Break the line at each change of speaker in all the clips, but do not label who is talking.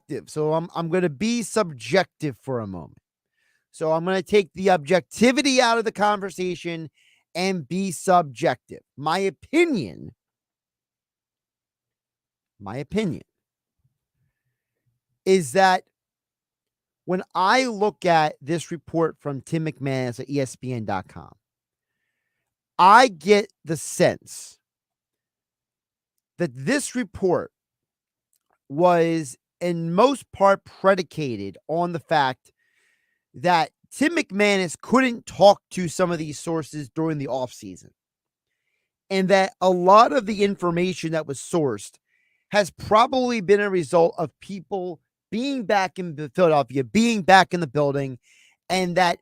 objective. So I'm going to be subjective for a moment. So I'm going to take the objectivity out of the conversation and be subjective. My opinion is that when I look at this report from Tim McManus at ESPN.com, I get the sense that this report was in most part predicated on the fact that Tim McManus couldn't talk to some of these sources during the offseason, and that a lot of the information that was sourced has probably been a result of people being back in Philadelphia, being back in the building, and that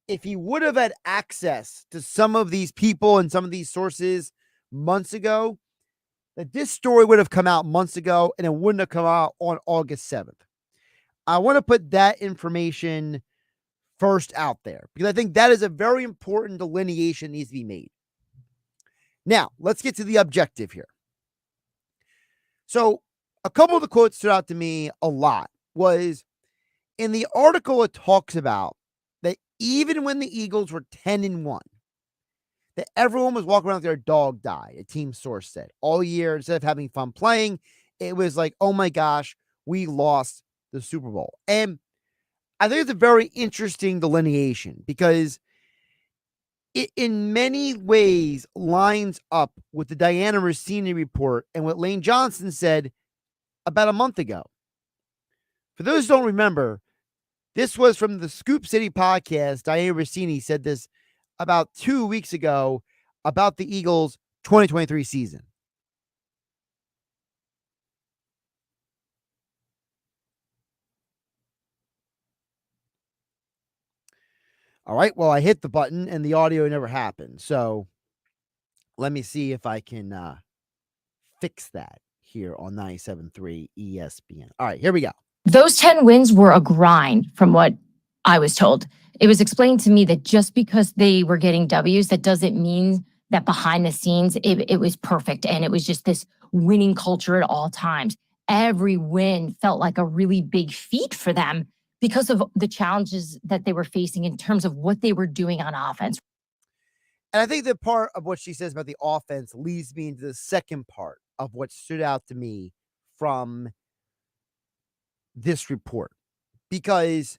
if he would have had access to some of these people and some of these sources months ago, that this story would have come out months ago and it wouldn't have come out on August 7th. I want to put that information first out there because I think that is a very important delineation that needs to be made. Now, let's get to the objective here. So, a couple of the quotes stood out to me a lot was in the article, it talks about that even when the Eagles were 10-1, that everyone was walking around with their dog died, a team source said. All year, instead of having fun playing, it was like, oh my gosh, we lost the Super Bowl. And I think it's a very interesting delineation because it in many ways lines up with the Diana Rossini report and what Lane Johnson said about a month ago. For those who don't remember, this was from the Scoop City podcast. Diana Rossini said this about 2 weeks ago about the Eagles' 2023 season. All right, well, I hit the button and the audio never happened. So let me see if I can fix that here on 97.3 ESPN. All right, here we go.
Those 10 wins were a grind from what I was told. It was explained to me that just because they were getting W's, that doesn't mean that behind the scenes it was perfect and it was just this winning culture at all times. Every win felt like a really big feat for them because of the challenges that they were facing in terms of what they were doing on offense.
And I think the part of what she says about the offense leads me into the second part of what stood out to me from this report. Because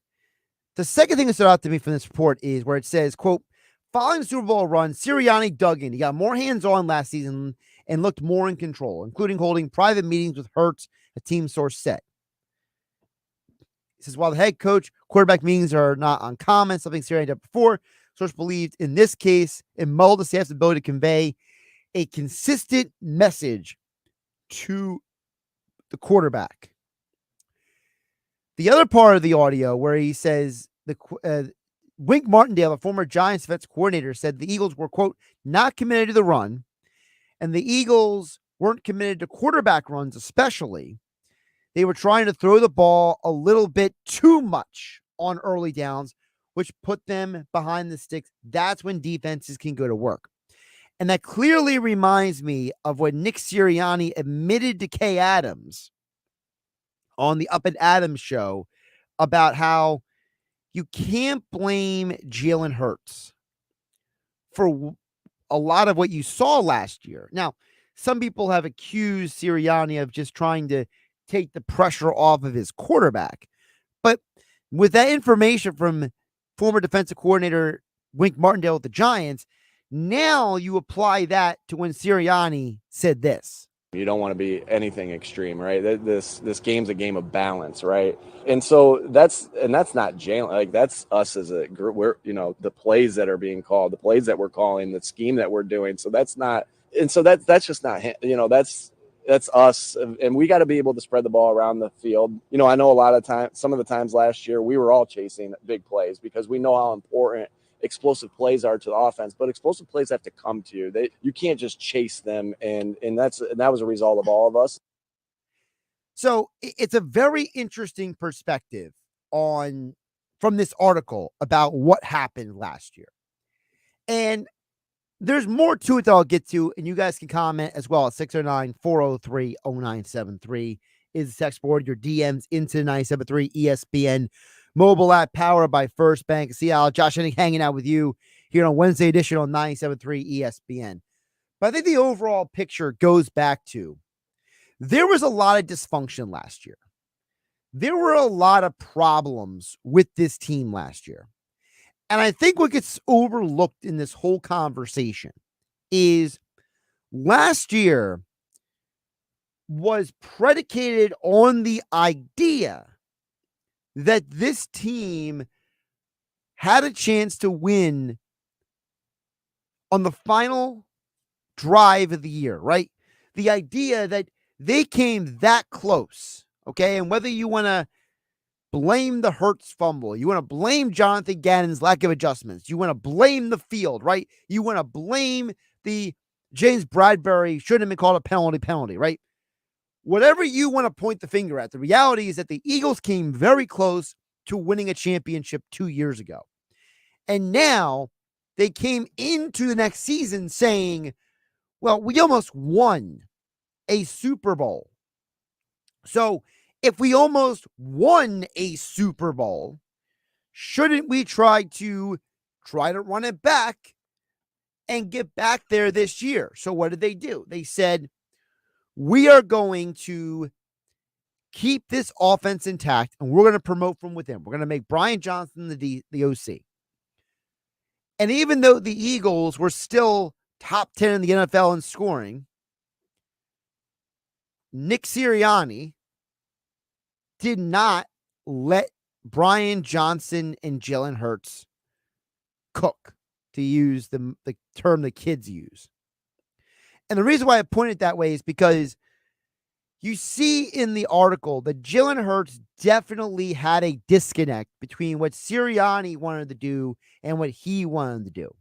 the second thing that stood out to me from this report is where it says, quote, following the Super Bowl run, Sirianni dug in. He got more hands-on last season and looked more in control, including holding private meetings with Hurts, a team source said. He says, while the head coach quarterback meetings are not uncommon, something Sirianni did before, source believed in this case, it mulled the staff's ability to convey a consistent message to the quarterback. The other part of the audio where he says Wink Martindale, a former Giants defense coordinator, said the Eagles were, quote, not committed to the run, and the Eagles weren't committed to quarterback runs especially. They were trying to throw the ball a little bit too much on early downs, which put them behind the sticks. That's when defenses can go to work. And that clearly reminds me of what Nick Sirianni admitted to Kay Adams on the Up and Adams show about how you can't blame Jalen Hurts for a lot of what you saw last year. Now, some people have accused Sirianni of just trying to take the pressure off of his quarterback. But with that information from former defensive coordinator Wink Martindale with the Giants, now you apply that to when Sirianni said this.
You don't want to be anything extreme, right? This game's a game of balance, right? And so that's not Jalen. Like, that's us as a group. We're, the plays that are being called, the plays that we're calling, the scheme that we're doing. So that's not, and so that's just not, that's us. And we got to be able to spread the ball around the field. I know a lot of times, some of the times last year, we were all chasing big plays because we know how important explosive plays are to the offense, but explosive plays have to come to you. You can't just chase them, and that was a result of all of us.
So it's a very interesting perspective from this article about what happened last year. And there's more to it that I'll get to, and you guys can comment as well at 609-403-0973 is the text board. Your DMs into 973 ESPN mobile app powered by First Bank. See how Josh Henning hanging out with you here on Wednesday edition on 973 ESPN. But I think the overall picture goes back to there was a lot of dysfunction last year. There were a lot of problems with this team last year. And I think what gets overlooked in this whole conversation is last year was predicated on the idea that this team had a chance to win on the final drive of the year, right? The idea that they came that close, okay? And whether you want to blame the Hurts fumble, you want to blame Jonathan Gannon's lack of adjustments, you want to blame the field, right? You want to blame the James Bradbury shouldn't have been called a penalty, right? Whatever you want to point the finger at, the reality is that the Eagles came very close to winning a championship 2 years ago. And now they came into the next season saying, well, we almost won a Super Bowl. So if we almost won a Super Bowl, shouldn't we try to run it back and get back there this year? So what did they do? They said, we are going to keep this offense intact and we're going to promote from within. We're going to make Brian Johnson the OC. And even though the Eagles were still top 10 in the NFL in scoring, Nick Sirianni did not let Brian Johnson and Jalen Hurts cook, to use the term the kids use. And the reason why I point it that way is because you see in the article that Jalen Hurts definitely had a disconnect between what Sirianni wanted to do and what he wanted to do.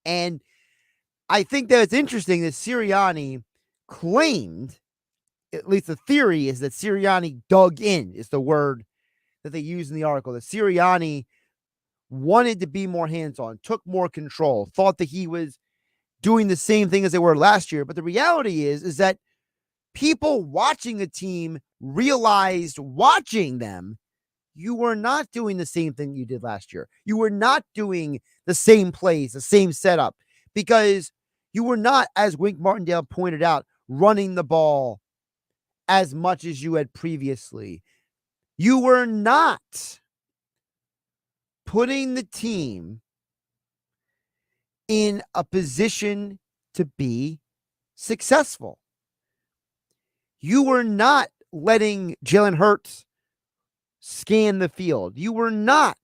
And I think that it's interesting that Sirianni claimed, at least the theory is that Sirianni dug in, is the word that they use in the article, that Sirianni wanted to be more hands-on, took more control, thought that he was doing the same thing as they were last year. But the reality is that people watching a team realized watching them, you were not doing the same thing you did last year. You were not doing the same plays, the same setup, because you were not, as Wink Martindale pointed out, running the ball as much as you had previously. You were not putting the team in a position to be successful. You were not letting Jalen Hurts scan the field. You were not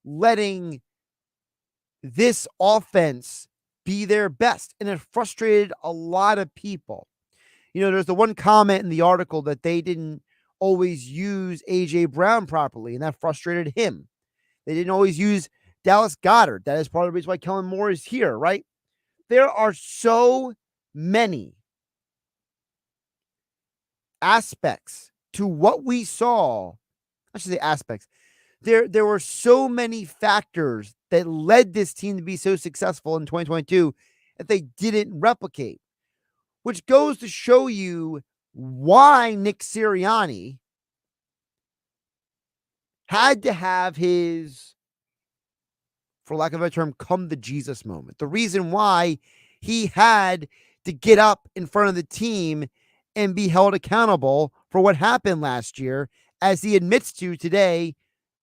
letting this offense be their best. And it frustrated a lot of people. You know, there's the one comment in the article that they didn't always use A.J. Brown properly, and that frustrated him. They didn't always use Dallas Goedert. That is part of the reason why Kellen Moore is here, right? There are so many aspects to what we saw. I should say aspects. There were so many factors that led this team to be so successful in 2022 that they didn't replicate, which goes to show you why Nick Sirianni had to have his, for lack of a term, come to Jesus moment. The reason why he had to get up in front of the team and be held accountable for what happened last year, as he admits to today,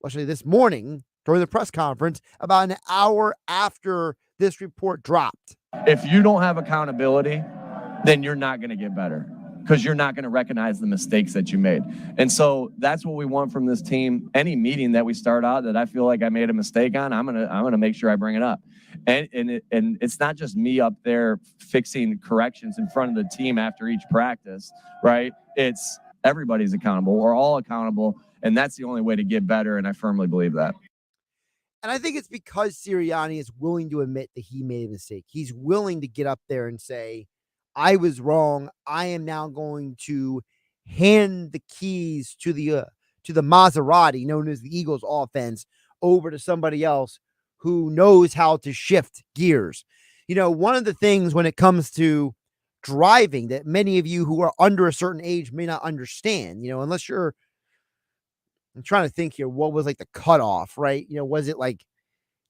actually this morning during the press conference, about an hour after this report dropped.
If you don't have accountability, then you're not going to get better, because you're not going to recognize the mistakes that you made. And so that's what we want from this team. Any meeting that we start out that I feel like I made a mistake on, I'm gonna make sure I bring it up. And it's not just me up there fixing corrections in front of the team after each practice, right? It's everybody's accountable. We're all accountable, and that's the only way to get better, and I firmly believe that.
And I think it's because Sirianni is willing to admit that he made a mistake. He's willing to get up there and say, I was wrong. I am now going to hand the keys to the Maserati, known as the Eagles offense, over to somebody else who knows how to shift gears. You know, one of the things when it comes to driving that many of you who are under a certain age may not understand, unless you're, I'm trying to think here, what was like the cutoff, right? Was it like,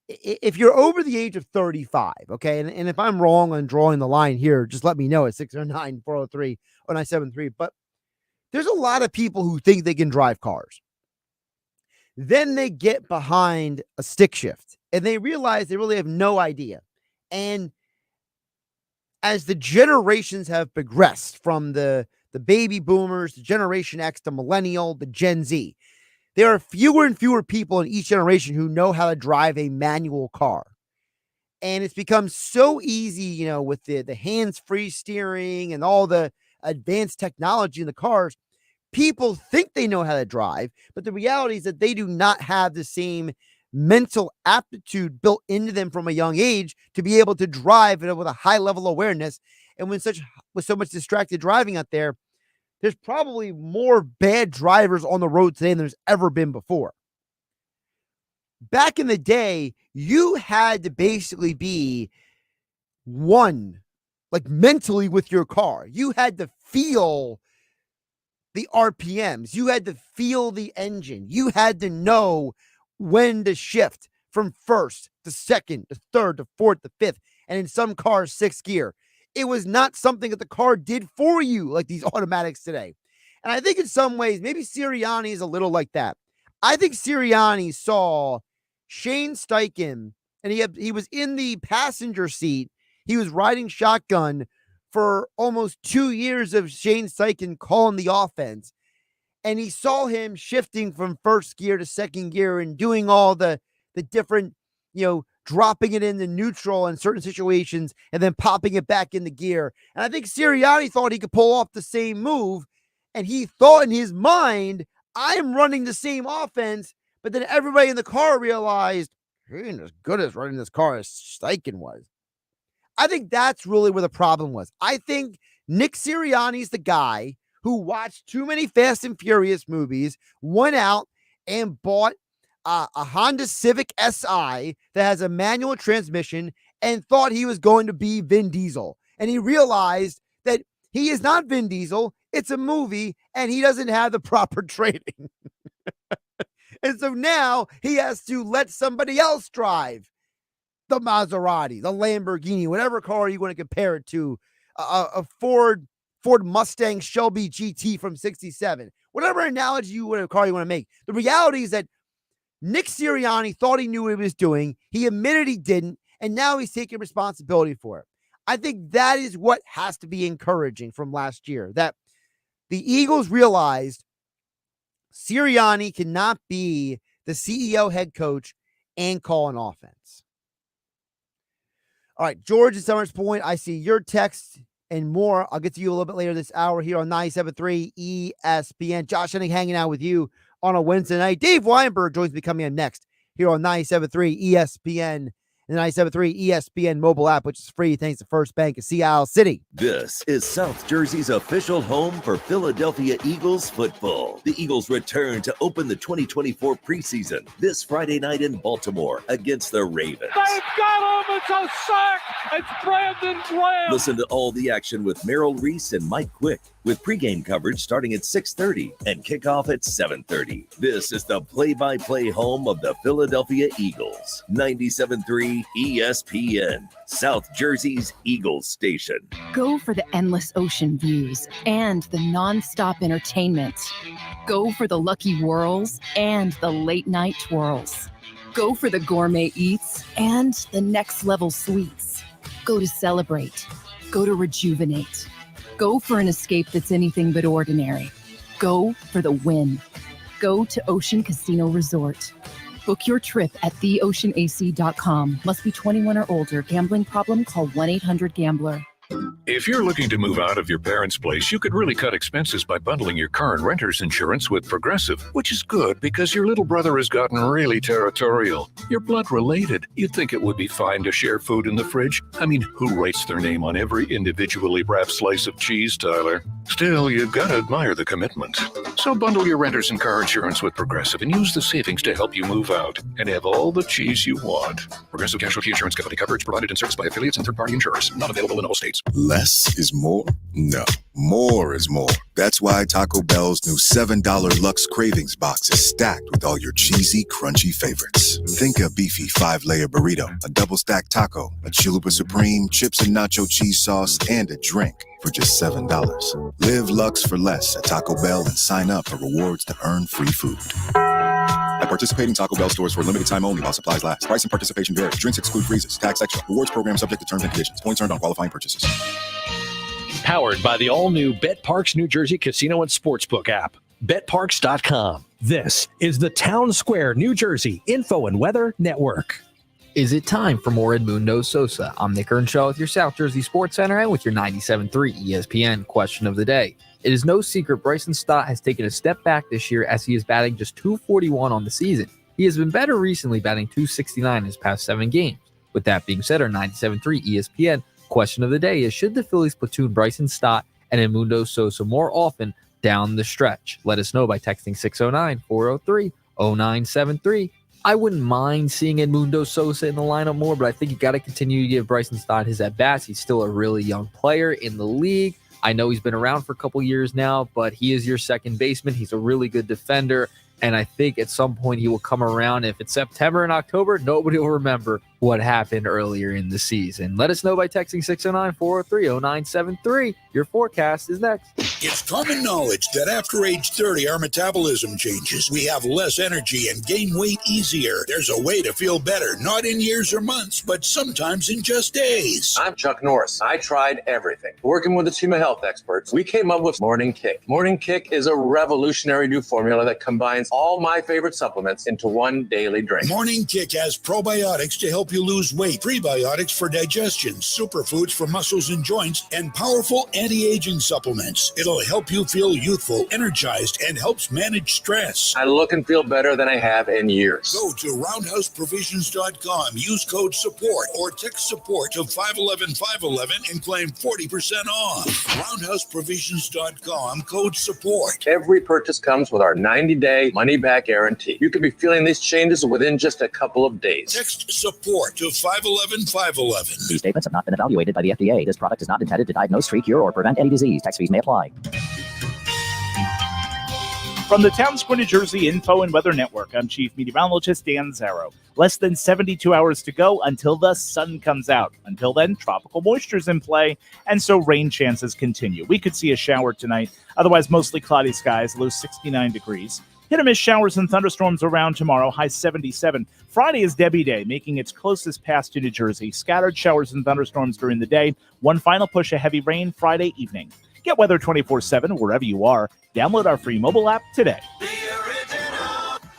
if you're over the age of 35, okay, and if I'm wrong on drawing the line here, just let me know at 609-403-0973. But there's a lot of people who think they can drive cars. Then they get behind a stick shift and they realize they really have no idea. And as the generations have progressed from the baby boomers, the Generation X, the millennial, the Gen Z, there are fewer and fewer people in each generation who know how to drive a manual car. And it's become so easy, with the hands-free steering and all the advanced technology in the cars. People think they know how to drive, but the reality is that they do not have the same mental aptitude built into them from a young age to be able to drive with a high level of awareness. And with so much distracted driving out there, there's probably more bad drivers on the road today than there's ever been before. Back in the day, you had to basically be one, like mentally with your car. You had to feel the RPMs. You had to feel the engine. You had to know when to shift from first to second to third to fourth to fifth, and in some cars, sixth gear. It was not something that the car did for you like these automatics today. And I think in some ways, maybe Sirianni is a little like that. I think Sirianni saw Shane Steichen, and he was in the passenger seat. He was riding shotgun for almost 2 years of Shane Steichen calling the offense. And he saw him shifting from first gear to second gear and doing all the different, dropping it into neutral in certain situations and then popping it back into gear. And I think Sirianni thought he could pull off the same move. And he thought in his mind, I am running the same offense. But then everybody in the car realized he ain't as good as running this car as Steichen was. I think that's really where the problem was. I think Nick Sirianni's the guy who watched too many Fast and Furious movies, went out and bought a Honda Civic SI that has a manual transmission and thought he was going to be Vin Diesel. And he realized that he is not Vin Diesel. It's a movie and he doesn't have the proper training. And so now he has to let somebody else drive the Maserati, the Lamborghini, whatever car you want to compare it to, a Ford Mustang Shelby GT from 67, whatever analogy car you want to make. The reality is that Nick Sirianni thought he knew what he was doing. He admitted he didn't, and now he's taking responsibility for it. I think that is what has to be encouraging from last year, that the Eagles realized Sirianni cannot be the CEO, head coach, and call an offense. All right, George in Summers Point, I see your text and more. I'll get to you a little bit later this hour here on 97.3 ESPN. Josh Hennig hanging out with you on a Wednesday night. Dave Weinberg joins me coming in next here on 97.3 ESPN and the 97.3 ESPN mobile app, which is free thanks to First Bank of Sea City.
This is South Jersey's official home for Philadelphia Eagles football. The Eagles return to open the 2024 preseason this Friday night in Baltimore against the Ravens.
They've got him! It's a sack! It's Brandon Graham!
Listen to all the action with Merrill Reese and Mike Quick, with pregame coverage starting at 6:30 and kickoff at 7:30. This is the play-by-play home of the Philadelphia Eagles. 97.3 ESPN, South Jersey's Eagles station.
Go for the endless ocean views and the non-stop entertainment. Go for the lucky whirls and the late-night twirls. Go for the gourmet eats and the next-level sweets. Go to celebrate. Go to rejuvenate. Go for an escape that's anything but ordinary. Go for the win. Go to Ocean Casino Resort. Book your trip at theoceanac.com. Must be 21 or older. Gambling problem? Call 1-800-GAMBLER.
If you're looking to move out of your parents' place, you could really cut expenses by bundling your car and renter's insurance with Progressive, which is good because your little brother has gotten really territorial. You're blood related. You'd think it would be fine to share food in the fridge. I mean, who writes their name on every individually wrapped slice of cheese, Tyler? Still, you've got to admire the commitment. So bundle your renter's and car insurance with Progressive and use the savings to help you move out and have all the cheese you want. Progressive Casualty Insurance Company. Coverage provided and serviced by affiliates and third-party insurers. Not available in all states.
decades. Less is more? No, more is more. That's why Taco Bell's new $7 Luxe Cravings box is stacked with all your cheesy, crunchy favorites. Think a beefy 5-layer burrito, a double-stacked taco, a Chalupa Supreme, chips and nacho cheese sauce, and a drink for just $7. Live Luxe for less at Taco Bell and sign up for rewards to earn free food. At participating Taco Bell stores for a limited time only while supplies last. Price and participation vary. Drinks exclude freezes. Tax extra. Rewards program subject to terms and conditions. Points earned on qualifying purchases.
Powered by the all-new BetParks New Jersey Casino and Sportsbook app. BetParks.com. This is the Town Square, New Jersey Info and Weather Network.
Is it time for more Edmundo Sosa? I'm Nick Earnshaw with your South Jersey Sports Center and with your 97.3 ESPN question of the day. It is no secret Bryson Stott has taken a step back this year as he is batting just .241 on the season. He has been better recently, batting .269 in his past 7 games. With that being said, our 97.3 ESPN question of the day is, should the Phillies platoon Bryson Stott and Edmundo Sosa more often down the stretch? Let us know by texting 609-403-0973. I wouldn't mind seeing Edmundo Sosa in the lineup more, but I think you got to continue to give Bryson Stott his at-bats. He's still a really young player in the league. I know he's been around for a couple years now, but he is your second baseman. He's a really good defender, and I think at some point he will come around. If it's September and October, nobody will remember what happened earlier in the season. Let us know by texting 609-403-0973. Your forecast is next.
It's common knowledge that after age 30, our metabolism changes. We have less energy and gain weight easier. There's a way to feel better, not in years or months, but sometimes in just days.
I'm Chuck Norris. I tried everything. Working with a team of health experts, we came up with Morning Kick. Morning Kick is a revolutionary new formula that combines all my favorite supplements into one daily drink.
Morning Kick has probiotics to help you lose weight, prebiotics for digestion, superfoods for muscles and joints, and powerful anti-aging supplements. It'll help you feel youthful, energized, and helps manage stress.
I look and feel better than I have in years.
Go to roundhouseprovisions.com, use code SUPPORT, or text SUPPORT to 511-511 and claim 40% off. Roundhouseprovisions.com, code SUPPORT.
Every purchase comes with our 90-day money-back guarantee. You could be feeling these changes within just a couple of days.
Text SUPPORT to 511-511.
These statements have not been evaluated by the FDA. This product is not intended to diagnose, treat, cure, or prevent any disease. Tax fees may apply.
From the Town Square, New Jersey Info and Weather Network, I'm Chief Meteorologist Dan Zarrow. Less than 72 hours to go until the sun comes out. Until then, tropical moisture is in play, and so rain chances continue. We could see a shower tonight, otherwise mostly cloudy skies, low 69 degrees. Hit or miss showers and thunderstorms around tomorrow, high 77. Friday is Debbie Day, making its closest pass to New Jersey. Scattered showers and thunderstorms during the day. One final push of heavy rain Friday evening. Get weather 24/7 wherever you are. Download our free mobile app today.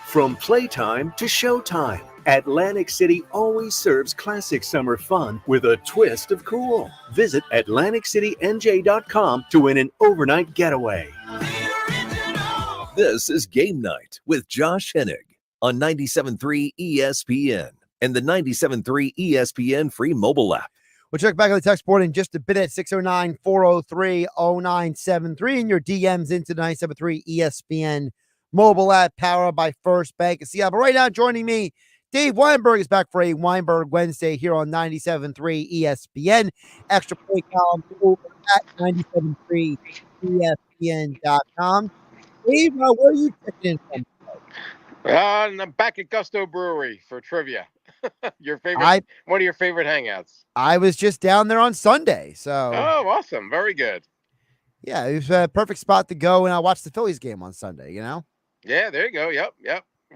From playtime to showtime, Atlantic City always serves classic summer fun with a twist of cool. Visit AtlanticCityNJ.com to win an overnight getaway.
This is Game Night with Josh Hennig on 97.3 ESPN and the 97.3 ESPN free mobile app.
We'll check back on the text board in just a bit at 609-403-0973 and your DMs into 97.3 ESPN mobile app powered by First Bank of Seattle. But right now, joining me, Dave Weinberg is back for a Weinberg Wednesday here on 97.3 ESPN. Extra point column over at 97.3ESPN.com. Dave, where are you checking in from?
I'm back at Gusto Brewery for trivia. Your favorite, one of your favorite hangouts.
I was just down there on Sunday, so.
Oh, awesome! Very good.
Yeah, it was a perfect spot to go, and I watched the Phillies game on Sunday. You know.
Yeah, there you go. Yep.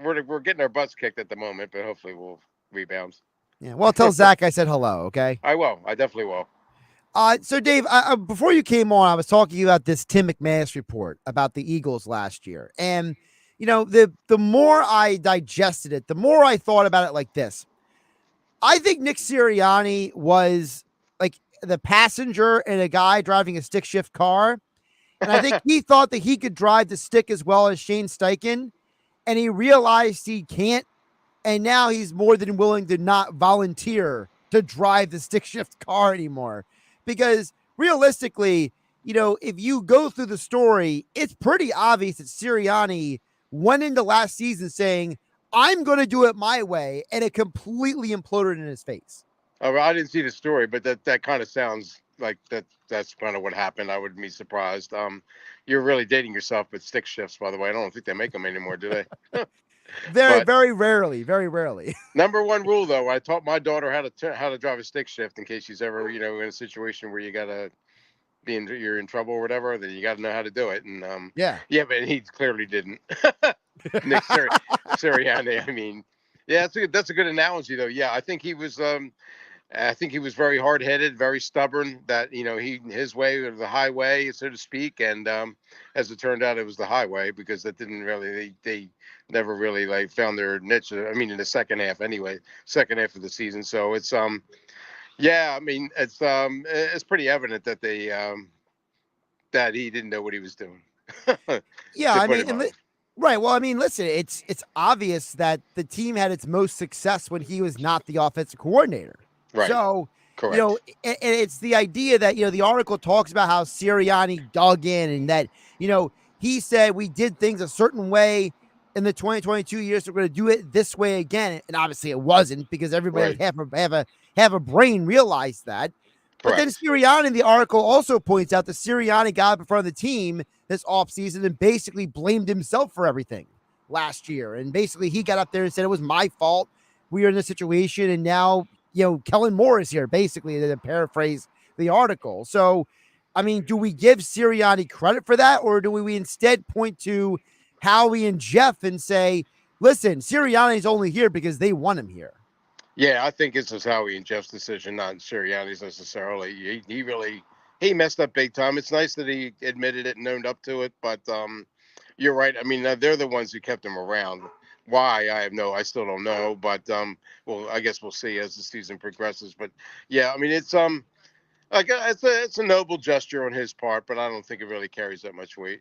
We're getting our butts kicked at the moment, but hopefully we'll rebound.
Yeah. Well, tell Zach I said hello. Okay.
I will. I definitely will.
So Dave, before you came on, I was talking about this Tim McManus report about the Eagles last year, and you know, the more I digested it, the more I thought about it like this. I think Nick Sirianni was like the passenger in a guy driving a stick shift car. And I think he thought that he could drive the stick as well as Shane Steichen. And he realized he can't. And now he's more than willing to not volunteer to drive the stick shift car anymore. Because realistically, you know, if you go through the story, it's pretty obvious that Sirianni went into last season saying, I'm going to do it my way, and it completely imploded in his face.
Oh, well, I didn't see the story, but that kind of sounds like that's kind of what happened. I wouldn't be surprised. You're really dating yourself with stick shifts, by the way. I don't think they make them anymore, do they?
Very,
But
very rarely. Very rarely.
number one rule, though, I taught my daughter how to drive a stick shift in case she's ever, in a situation where you gotta you're in trouble or whatever. Then you got to know how to do it. And
Yeah.
yeah, but he clearly didn't. Nick Sirianni. I mean, yeah, that's a good analogy, though. Yeah, I think he was very hard headed, very stubborn. That his way or the highway, so to speak. And as it turned out, it was the highway because that didn't really they never really like found their niche. I mean, in the second half anyway, second half of the season. So it's yeah, I mean it's pretty evident that that he didn't know what he was doing.
Yeah,
To
I
put
mean,
it mildly.
right. Well, I mean, listen, it's obvious that the team had its most success when he was not the offensive coordinator.
Right.
So,
Correct.
and it's the idea that, the article talks about how Sirianni dug in and that, he said we did things a certain way in the 2022 years. So we're going to do it this way again. And obviously it wasn't because everybody
Right.
have a brain realized that. But then
Correct.
Sirianni in the article also points out that Sirianni got up in front of the team this offseason and basically blamed himself for everything last year. And basically he got up there and said it was my fault. We are in this situation. And now, Kellen Moore is here, basically, to paraphrase the article. So, I mean, do we give Sirianni credit for that? Or do we instead point to Howie and Jeff and say, listen, Sirianni's only here because they want him here?
Yeah, I think this is Howie and Jeff's decision, not Sirianni's necessarily. He really messed up big time. It's nice that he admitted it and owned up to it, but you're right. I mean, they're the ones who kept him around. Why? I still don't know, but well, I guess we'll see as the season progresses. But yeah, I mean, it's like it's a noble gesture on his part, but I don't think it really carries that much weight.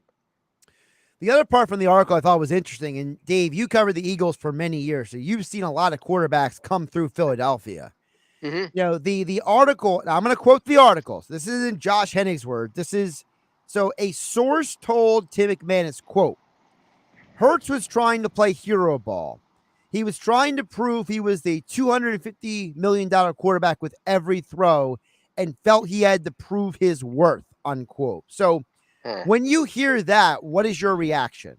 The other part from the article I thought was interesting, and Dave, you covered the Eagles for many years, so you've seen a lot of quarterbacks come through Philadelphia.
Mm-hmm.
The article, I'm going to quote the article. So this isn't Josh Hennig's word. So a source told Tim McManus, quote, Hurts was trying to play hero ball. He was trying to prove he was the $250 million quarterback with every throw and felt he had to prove his worth, unquote. So when you hear that, what is your reaction?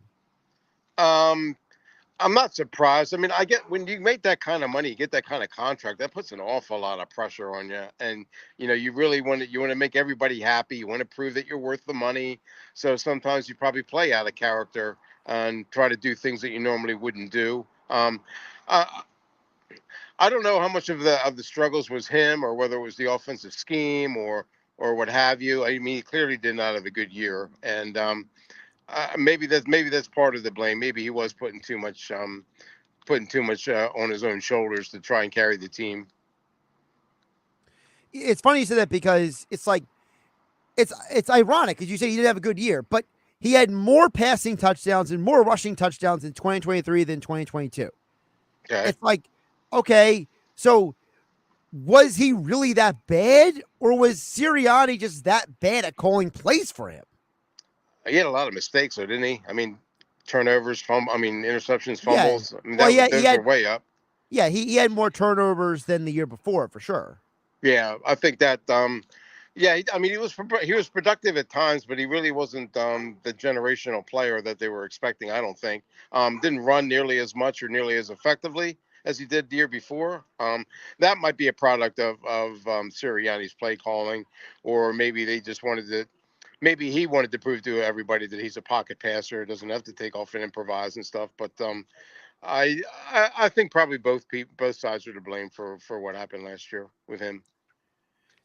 I'm not surprised. I mean, I get when you make that kind of money, you get that kind of contract, that puts an awful lot of pressure on you. And you really want to make everybody happy. You want to prove that you're worth the money. So sometimes you probably play out of character and try to do things that you normally wouldn't do. I, I don't know how much of the struggles was him or whether it was the offensive scheme or what have you. I mean, he clearly did not have a good year, and maybe that's part of the blame. Maybe he was putting too much on his own shoulders to try and carry the team.
It's funny you said that because it's like it's ironic because you say he didn't have a good year, but he had more passing touchdowns and more rushing touchdowns in 2023 than 2022.
Okay.
It's like, okay, so was he really that bad, or was Sirianni just that bad at calling plays for him?
He had a lot of mistakes, though, didn't he? I mean, turnovers, interceptions,
Yeah.
fumbles. I mean,
Well,
those were way up.
Yeah, he had more turnovers than the year before, for sure.
Yeah, I think that. Yeah, I mean, he was productive at times, but he really wasn't the generational player that they were expecting. I don't think. Didn't run nearly as much or nearly as effectively as he did the year before. That might be a product of Sirianni's play calling, or maybe they just wanted to. Maybe he wanted to prove to everybody that he's a pocket passer, doesn't have to take off and improvise and stuff. But I think probably both sides are to blame for what happened last year with him.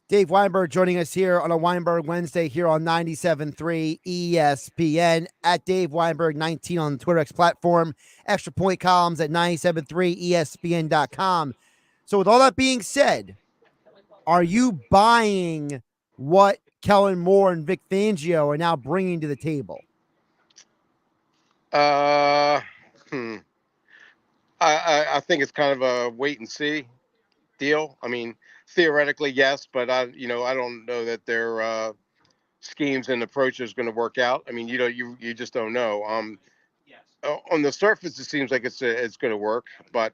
Dave Weinberg joining us here on a Weinberg Wednesday here on 97.3 ESPN at Dave Weinberg 19 on the Twitter X platform. Extra point columns at 97.3ESPN.com. So with all that being said, are you buying what Kellen Moore and Vic Fangio are now bringing to the table?
I think it's kind of a wait and see deal. I mean, theoretically, yes, but I don't know that their schemes and approaches going to work out. I mean, you just don't know. On the surface, it seems like it's going to work, but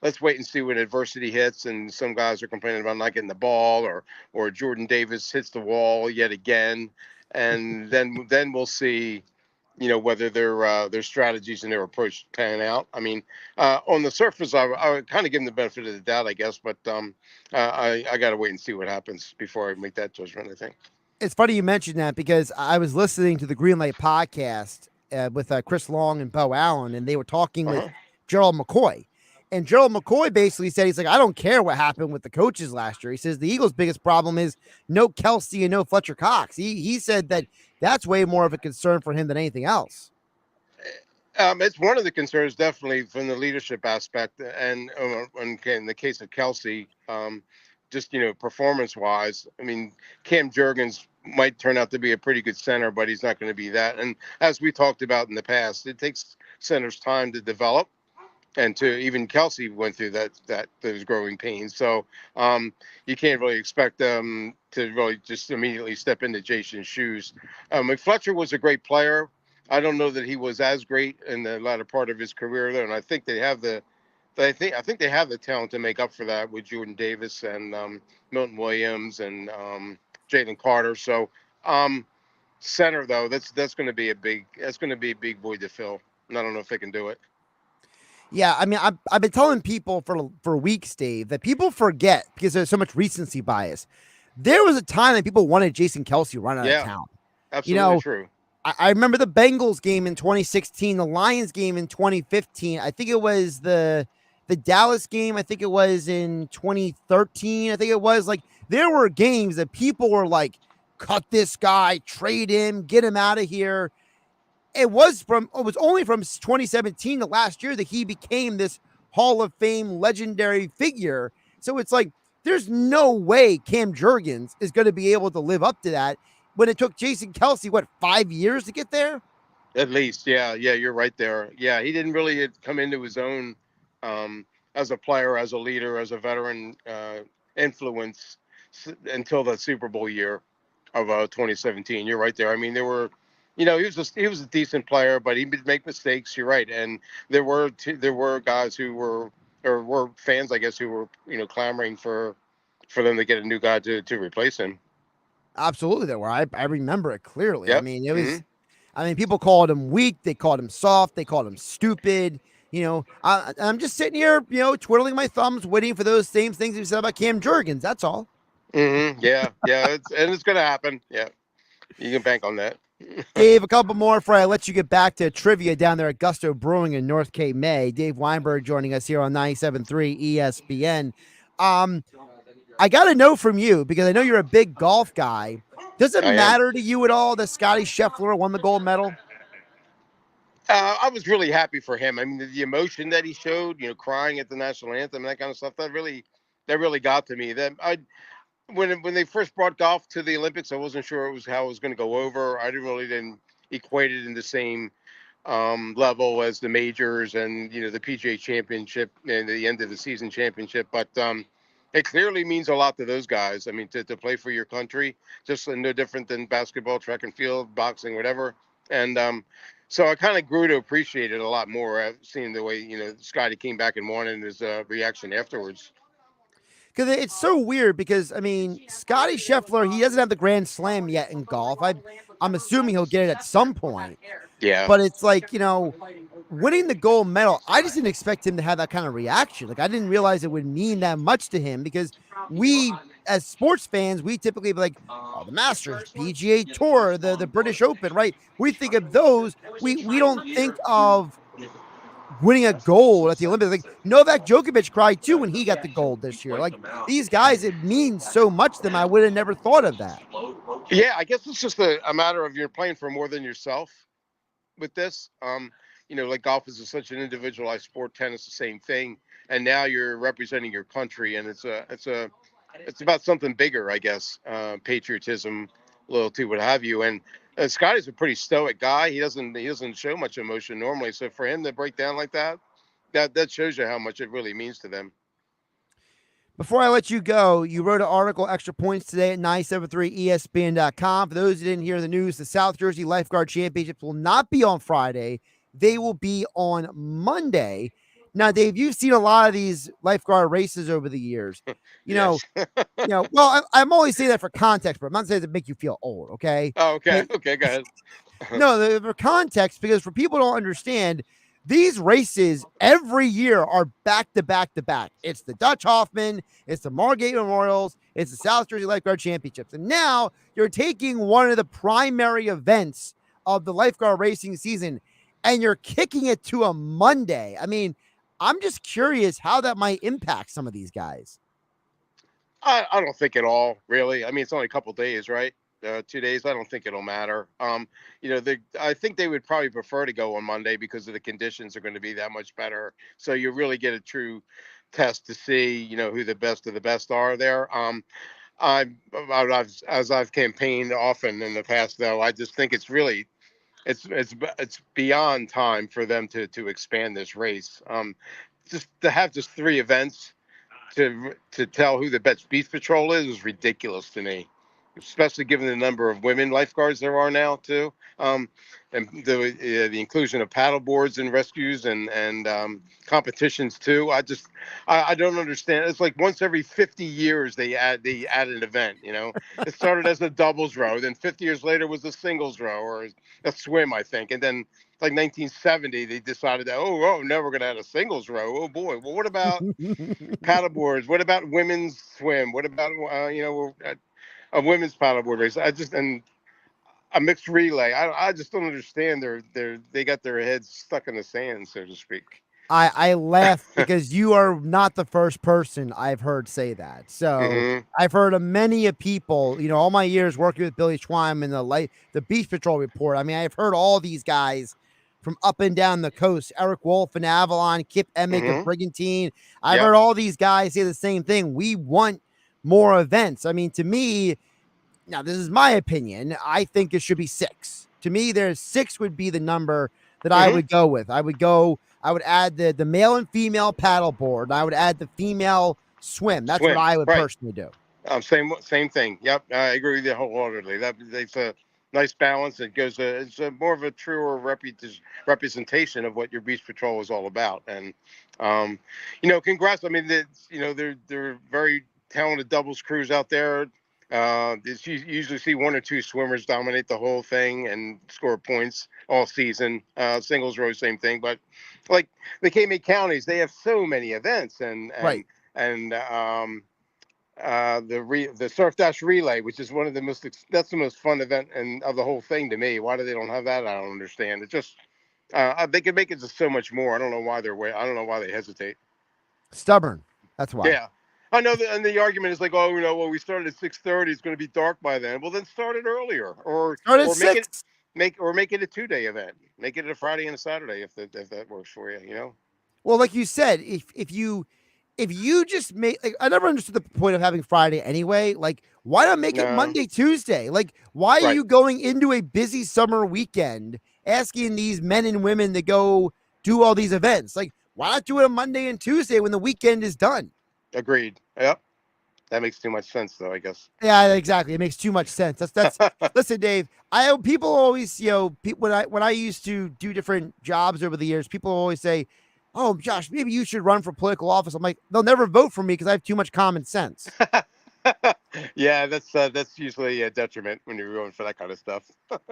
let's wait and see when adversity hits. And some guys are complaining about not getting the ball, or Jordan Davis hits the wall yet again, and then we'll see, whether their strategies and their approach pan out. I mean, on the surface, I would kind of give them the benefit of the doubt, I guess, but I got to wait and see what happens before I make that judgment, I think.
It's funny you mentioned that because I was listening to the Greenlight podcast with Chris Long and Bo Allen, and they were talking with Gerald McCoy. And Gerald McCoy basically said, he's like, I don't care what happened with the coaches last year. He says the Eagles' biggest problem is no Kelsey and no Fletcher Cox. He said that that's way more of a concern for him than anything else.
It's one of the concerns, definitely, from the leadership aspect, and in the case of Kelsey, just performance-wise. I mean, Cam Jurgens might turn out to be a pretty good center, but he's not going to be that. And as we talked about in the past, it takes centers time to develop, and to even Kelsey went through those growing pains. So you can't really expect them to really just immediately step into Jason's shoes. Fletcher was a great player. I don't know that he was as great in the latter part of his career, though, and I think they have the talent to make up for that with Jordan Davis and Milton Williams and Jalen Carter. So center, though, that's going to be a big void to fill, and I don't know if they can do it.
Yeah, I mean, I've been telling people for weeks, Dave, that people forget because there's so much recency bias. There was a time that people wanted Jason Kelsey run out of town.
Absolutely true.
I remember the Bengals game in 2016, the Lions game in 2015. I think it was the Dallas game. I think it was in 2013. I think it was like there were games that people were like, cut this guy, trade him, get him out of here. It was only from 2017 to last year that he became this Hall of Fame legendary figure. So it's like, there's no way Cam Jurgens is going to be able to live up to that when it took Jason Kelsey, 5 years to get there?
At least, yeah, you're right there. Yeah, he didn't really come into his own as a player, as a leader, as a veteran influence until the Super Bowl year of 2017. You're right there. I mean, there were, he was a decent player, but he would make mistakes. You're right, and there were guys who were fans, I guess, who were clamoring for them to get a new guy to replace him.
Absolutely, there were. I remember it clearly.
Yep.
I mean, it was. I mean, people called him weak. They called him soft. They called him stupid. I'm just sitting here, twiddling my thumbs, waiting for those same things you said about Cam Jurgens. That's all.
Yeah. It's going to happen. Yeah, you can bank on that.
Dave, a couple more before I let you get back to trivia down there at Gusto Brewing in North Cape May. Dave Weinberg joining us here on 97.3 ESPN. I got to know from you, because I know you're a big golf guy. Does it matter to you at all that Scotty Scheffler won the gold medal?
I was really happy for him. I mean, the emotion that he showed, crying at the national anthem, that kind of stuff, that really got to me. When they first brought golf to the Olympics, I wasn't sure how it was going to go over. I didn't equate it in the same level as the majors and the PGA Championship and the end of the season championship, but it clearly means a lot to those guys. I mean, to play for your country, just no different than basketball, track and field, boxing, whatever. And so I kind of grew to appreciate it a lot more, seeing the way Scotty came back and won, and his reaction afterwards.
Because it's so weird, because I mean, Scotty Scheffler, he doesn't have the Grand Slam yet in golf. I'm assuming he'll get it at some point.
Yeah.
But it's like, winning the gold medal, I just didn't expect him to have that kind of reaction. Like, I didn't realize it would mean that much to him, because we, as sports fans, we typically be like, oh, the Masters, PGA Tour, the British Open, right? We think of those. We don't think of winning a gold at the Olympics. Like, Novak Djokovic cried too when he got the gold this year. Like, these guys, it means so much to them. I would have never thought of that.
Yeah, I guess it's just a matter of you're playing for more than yourself with this. Like golf is such an individualized sport, tennis the same thing, and now you're representing your country, and it's about something bigger, I guess. Patriotism, loyalty, what have you. And Scotty's a pretty stoic guy. He doesn't show much emotion normally, so for him to break down like that shows you how much it really means to them.
Before I let you go, you wrote an article, Extra Points, today at 973ESPN.com. For those who didn't hear the news, the South Jersey Lifeguard Championships will not be on Friday. they will be on Monday. Now, Dave, you've seen a lot of these lifeguard races over the years.
Yes.
Well, I'm always saying that for context, but I'm not saying to make you feel old, okay?
Oh, okay.
But
Okay, go ahead.
no, for context, because for people who don't understand, these races every year are back to back to back. It's the Dutch Hoffman, it's the Margate Memorials, it's the South Jersey Lifeguard Championships. And now you're taking one of the primary events of the lifeguard racing season and you're kicking it to a Monday. I mean, I'm just curious how that might impact some of these guys.
I don't think at all, really. I mean, it's only a couple days, right? 2 days. I don't think it'll matter. I think they would probably prefer to go on Monday because of the conditions are going to be that much better. So you really get a true test to see, who the best of the best are there. As I've campaigned often in the past, though, I just think it's really it's beyond time for them to expand this race. Just to have just 3 events to tell who the best beach patrol is ridiculous to me, especially given the number of women lifeguards there are now too. And the inclusion of paddle boards and rescues and competitions too. I don't understand. It's like once every 50 years they add an event. It started as a doubles row, then 50 years later was a singles row or a swim, I think, and then like 1970 they decided that now we're gonna have a singles row. Oh boy, well what about paddle boards? What about women's swim? What about a women's paddleboard race? And a mixed relay. I just don't understand. They got their heads stuck in the sand, so to speak.
I laugh because you are not the first person I've heard say that. So I've heard of many of people, all my years working with Billy Schweim and the Beach Patrol Report. I mean, I've heard all these guys from up and down the coast, Eric Wolf and Avalon, Kip Emick of Brigantine. I've heard all these guys say the same thing. We want more events. I mean, to me, now this is my opinion, I think it should be 6. To me, there's 6 would be the number that I would go with. I would add the male and female paddleboard. And I would add the female swim. That's what I would personally do.
Same thing. Yep, I agree with you wholeheartedly. It's a nice balance. It goes. It's more of a truer representation of what your beach patrol is all about. And congrats. I mean, they're very talented doubles crews out there. You usually see 1 or 2 swimmers dominate the whole thing and score points all season. Singles row, same thing. But like the K-May counties, they have so many events and the surf dash relay, which is one of the that's the most fun event of the whole thing to me. Why do they don't have that? I don't understand. It just they could make it just so much more. I don't know why I don't know why they hesitate.
Stubborn. That's why.
Yeah. I know that, and the argument is like, we started at 6:30. It's going to be dark by then. Well, then start it earlier, or make it a 2-day event. Make it a Friday and a Saturday if that works for you.
Well, like you said, if you just make, I never understood the point of having Friday anyway. Like, why not make it Monday, Tuesday? Like, why are you going into a busy summer weekend asking these men and women to go do all these events? Like, why not do it on Monday and Tuesday when the weekend is done?
Agreed. Yep. That makes too much sense, though, I guess.
Yeah, exactly. It makes too much sense. That's listen, Dave. People always, when I used to do different jobs over the years, people always say, "Oh, Josh, maybe you should run for political office." I'm like, they'll never vote for me because I have too much common sense.
Yeah, that's usually a detriment when you're going for that kind of stuff.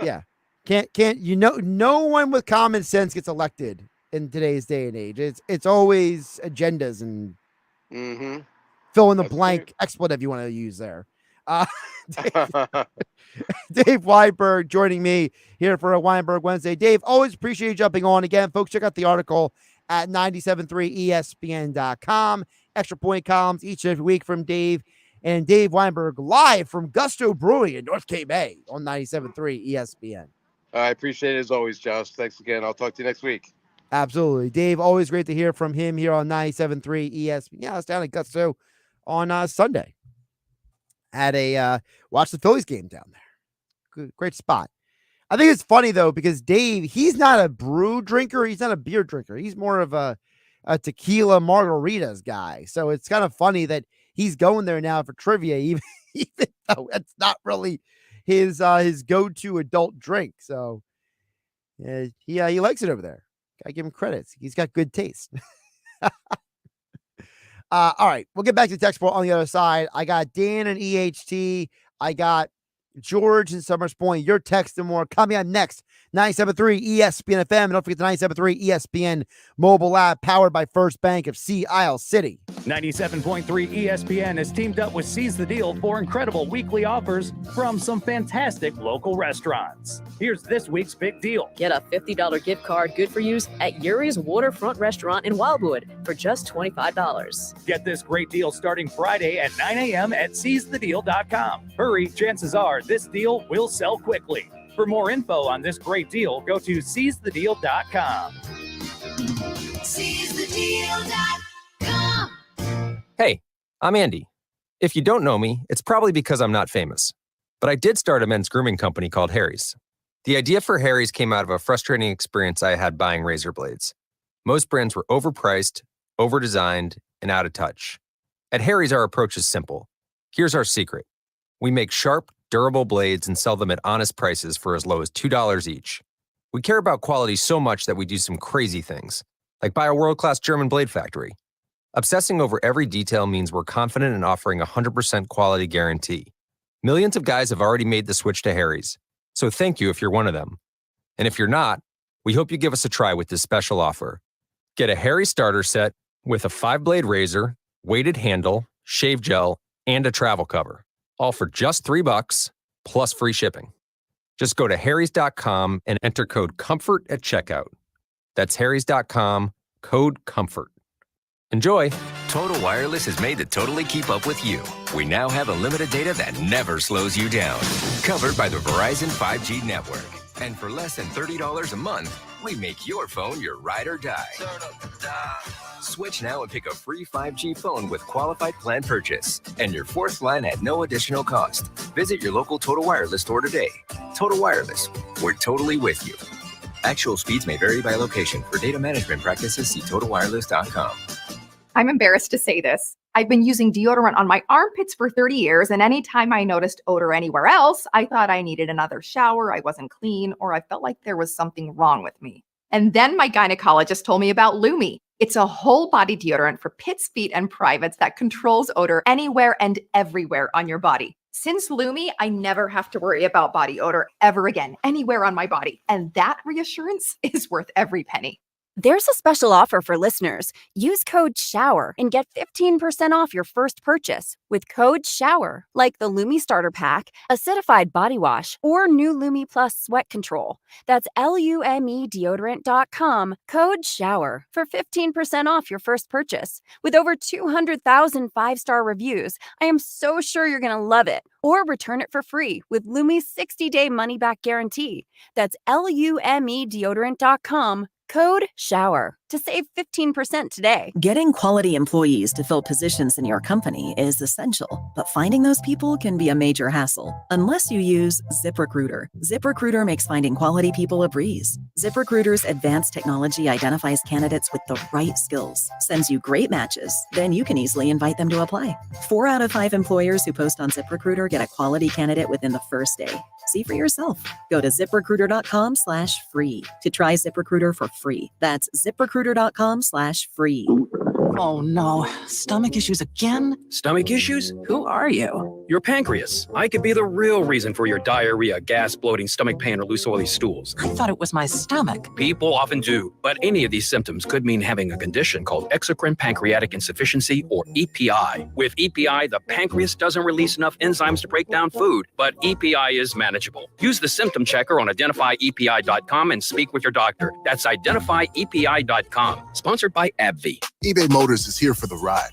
Yeah, can't no one with common sense gets elected in today's day and age. It's always agendas and fill in the blank expletive you want to use there. Dave Weinberg joining me here for a Weinberg Wednesday. Dave, always appreciate you jumping on again. Folks, check out the article at 973ESPN.com. Extra point columns each and every week from Dave and Dave Weinberg live from Gusto Brewing in North Cape Bay on 97.3 ESPN.
I appreciate it as always, Josh. Thanks again. I'll talk to you next week.
Absolutely. Dave, always great to hear from him here on 97.3 ESPN. Yeah, I was down at Gusto on Sunday. Had watch the Phillies game down there. Good, great spot. I think it's funny though, because Dave, he's not a brew drinker. He's not a beer drinker. He's more of a tequila margaritas guy. So it's kind of funny that he's going there now for trivia, even though it's not really his go-to adult drink. So he likes it over there. Gotta give him credit. He's got good taste. All right, we'll get back to the text board on the other side. I got Dan and EHT. I got George and Summers Point. Your text and more coming up next. 97.3 ESPN FM. And don't forget the 97.3 ESPN mobile app powered by First Bank of Sea Isle City.
97.3 ESPN has teamed up with Seize the Deal for incredible weekly offers from some fantastic local restaurants. Here's this week's big deal.
Get a $50 gift card good for use at Yuri's Waterfront Restaurant in Wildwood for just $25.
Get this great deal starting Friday at 9 a.m. at seizethedeal.com. Hurry, chances are this deal will sell quickly. For more info on this great deal, go to seizethedeal.com.
Seizethedeal.com. Hey, I'm Andy. If you don't know me, it's probably because I'm not famous. But I did start a men's grooming company called Harry's. The idea for Harry's came out of a frustrating experience I had buying razor blades. Most brands were overpriced, overdesigned, and out of touch. At Harry's, our approach is simple. Here's our secret. We make sharp, durable blades and sell them at honest prices for as low as $2 each. We care about quality so much that we do some crazy things, like buy a world-class German blade factory. Obsessing over every detail means we're confident in offering a 100% quality guarantee. Millions of guys have already made the switch to Harry's, so thank you if you're one of them. And if you're not, we hope you give us a try with this special offer. Get a Harry starter set with a 5-blade razor, weighted handle, shave gel, and a travel cover, all for just $3 plus free shipping. Just go to harrys.com and enter code COMFORT at checkout. That's harrys.com, code COMFORT. Enjoy.
Total Wireless is made to totally keep up with you. We now have unlimited data that never slows you down. Covered by the Verizon 5G network. And for less than $30 a month, we make your phone your ride or die. Switch now and pick a free 5G phone with qualified plan purchase. And your fourth line at no additional cost. Visit your local Total Wireless store today. Total Wireless, we're totally with you. Actual speeds may vary by location. For data management practices, see TotalWireless.com.
I'm embarrassed to say this. I've been using deodorant on my armpits for 30 years, and anytime I noticed odor anywhere else, I thought I needed another shower, I wasn't clean, or I felt like there was something wrong with me. And then my gynecologist told me about Lumi. It's a whole body deodorant for pits, feet, and privates that controls odor anywhere and everywhere on your body. Since Lumi, I never have to worry about body odor ever again, anywhere on my body. And that reassurance is worth every penny.
There's a special offer for listeners. Use code SHOWER and get 15% off your first purchase with code SHOWER, like the Lumi Starter Pack, Acidified Body Wash, or new Lumi Plus Sweat Control. That's LUME deodorant.com, code SHOWER for 15% off your first purchase. With over 200,000 five-star reviews, I am so sure you're going to love it. Or return it for free with Lumi's 60-day money-back guarantee. That's LUME deodorant.com, code SHOWER to save 15% today.
Getting quality employees to fill positions in your company is essential, but finding those people can be a major hassle unless you use ZipRecruiter. ZipRecruiter makes finding quality people a breeze. ZipRecruiter's advanced technology identifies candidates with the right skills, sends you great matches, then you can easily invite them to apply. 4 out of 5 employers who post on ZipRecruiter get a quality candidate within the first day. See for yourself. Go to ZipRecruiter.com/free to try ZipRecruiter for free. That's ZipRecruiter.com/free.
Oh no, stomach issues again?
Stomach issues?
Who are you?
Your pancreas. I could be the real reason for your diarrhea, gas, bloating, stomach pain, or loose oily stools.
I thought it was my stomach.
People often do, but any of these symptoms could mean having a condition called exocrine pancreatic insufficiency, or EPI. With EPI, the pancreas doesn't release enough enzymes to break down food, but EPI is manageable. Use the symptom checker on identifyepi.com and speak with your doctor. That's identifyepi.com. Sponsored by AbbVie.
eBay Motors is here for the ride.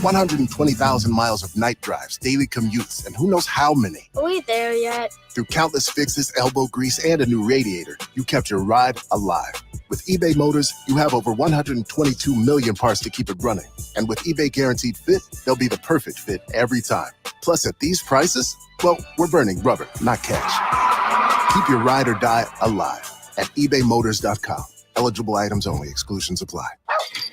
120,000 miles of night drives, daily commutes, and who knows how many.
Are we there yet?
Through countless fixes, elbow grease, and a new radiator, you kept your ride alive. With eBay Motors, you have over 122 million parts to keep it running. And with eBay Guaranteed Fit, they'll be the perfect fit every time. Plus, at these prices, well, we're burning rubber, not cash. Keep your ride or die alive at ebaymotors.com. Eligible items only. Exclusions apply.